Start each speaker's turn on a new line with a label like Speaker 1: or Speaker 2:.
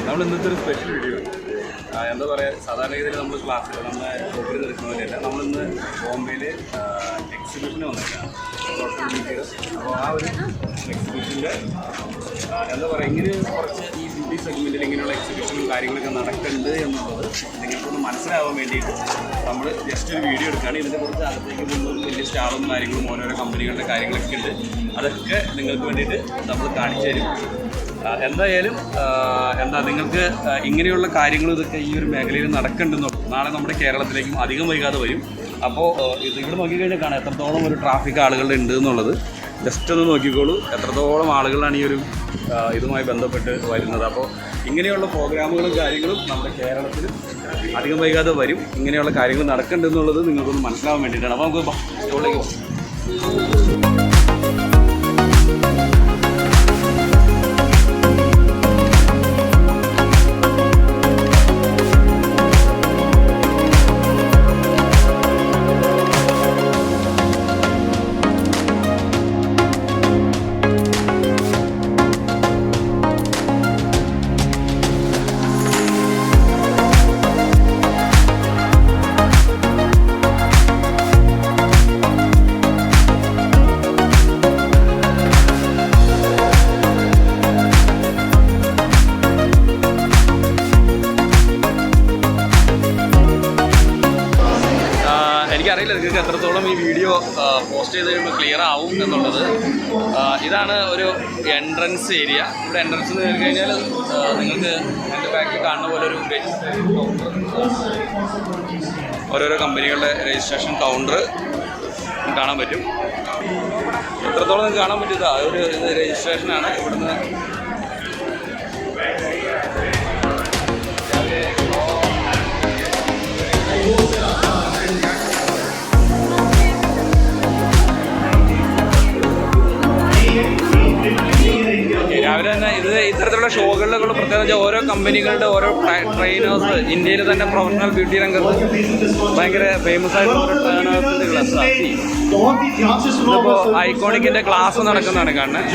Speaker 1: നമ്മൾ ഇന്നത്തെ ഒരു സ്പെഷ്യൽ വീഡിയോ എന്താ പറയുക, സാധാരണ രീതിയിൽ നമ്മൾ ക്ലാസ്സിൽ നമ്മുടെ ഷോപ്പിൽ നിൽക്കുന്ന പോലെയല്ല. നമ്മളിന്ന് ബോംബെയിൽ എക്സിബിഷന് വന്നിട്ടാണ് സോഷ്യൽ മീഡിയ. അപ്പോൾ ആ ഒരു എക്സിബിഷൻ്റെ എന്താ പറയുക, ഇങ്ങനെ കുറച്ച് ഈ ബ്യൂട്ടി സെഗ്മെൻറ്റിൽ ഇങ്ങനെയുള്ള എക്സിബിഷനും കാര്യങ്ങളൊക്കെ നടക്കുന്നുണ്ട് എന്നുള്ളത് നിങ്ങൾക്കൊന്ന് മനസ്സിലാവാൻ വേണ്ടിയിട്ട് നമ്മൾ ജസ്റ്റ് ഒരു വീഡിയോ എടുക്കുകയാണ്. ഇതിൻ്റെ കുറച്ച് അകത്തേക്ക് മുന്നോട്ട് വലിയ സ്റ്റാളും കാര്യങ്ങളും ഓരോരോ കമ്പനികളുടെ കാര്യങ്ങളൊക്കെ ഉണ്ട്. അതൊക്കെ നിങ്ങൾക്ക് വേണ്ടിയിട്ട് നമ്മൾ കാണിച്ചു തരും. എന്തായാലും നിങ്ങൾക്ക് ഇങ്ങനെയുള്ള കാര്യങ്ങൾ ഇതൊക്കെ ഈ ഒരു മേഖലയിൽ നടക്കുന്നുണ്ടെന്നോ നാളെ നമ്മുടെ കേരളത്തിലേക്കും അധികം വൈകാതെ വരും. അപ്പോൾ ഇവിടെ നോക്കിക്കഴിഞ്ഞാൽ കാണാം എത്രത്തോളം ഒരു ട്രാഫിക് ആളുകളുടെ ഉണ്ട് എന്നുള്ളത്. ജസ്റ്റ് ഒന്ന് നോക്കിക്കോളൂ, എത്രത്തോളം ആളുകളാണ് ഈ ഒരു ഇതുമായി ബന്ധപ്പെട്ട് വരുന്നത്. അപ്പോൾ ഇങ്ങനെയുള്ള പ്രോഗ്രാമുകളും കാര്യങ്ങളും നമ്മുടെ കേരളത്തിൽ അധികം വൈകാതെ വരും. ഇങ്ങനെയുള്ള കാര്യങ്ങൾ നടക്കുന്നുണ്ടെന്നുള്ളത് നിങ്ങൾക്കൊന്ന് മനസ്സിലാവാൻ വേണ്ടിയിട്ടാണ്. അപ്പോൾ നമുക്ക് സ്റ്റോളിലേക്ക് പോകാം. എനിക്കറിയില്ല നിങ്ങൾക്ക് എത്രത്തോളം ഈ വീഡിയോ പോസ്റ്റ് ചെയ്ത് കഴിയുമ്പോൾ ക്ലിയർ ആവും എന്നുള്ളത്. ഇതാണ് ഒരു എൻട്രൻസ് ഏരിയ. ഇവിടെ എൻട്രൻസ് കയറി കഴിഞ്ഞാൽ നിങ്ങൾക്ക് എൻ്റെ ബാക്കിൽ കാണുന്ന പോലെ ഒരു ഓരോരോ കമ്പനികളുടെ രജിസ്ട്രേഷൻ കൗണ്ടർ കാണാൻ പറ്റും. എത്രത്തോളം നിങ്ങൾക്ക് കാണാൻ പറ്റുക ഒരു രജിസ്ട്രേഷനാണ്. ഇവിടുന്ന് രാവിലെ തന്നെ ഇത്തരത്തിലുള്ള ഷോകളിലുള്ള പ്രത്യേകത വെച്ചാൽ ഓരോ കമ്പനികളുടെ ഓരോ ട്രെയിനേഴ്സ് ഇന്ത്യയിൽ തന്നെ പ്രൊഫഷണൽ ബ്യൂട്ടി രംഗത്ത് ഭയങ്കര ഫേമസ് ആയിട്ടുള്ള ഒരു ട്രെയിനേഴ്സിന്റെ ക്ലാസ്. ഇപ്പോൾ ഐക്കോണിക്കിന്റെ ക്ലാസ് നടക്കുന്നതാണ് കാണുന്നത്.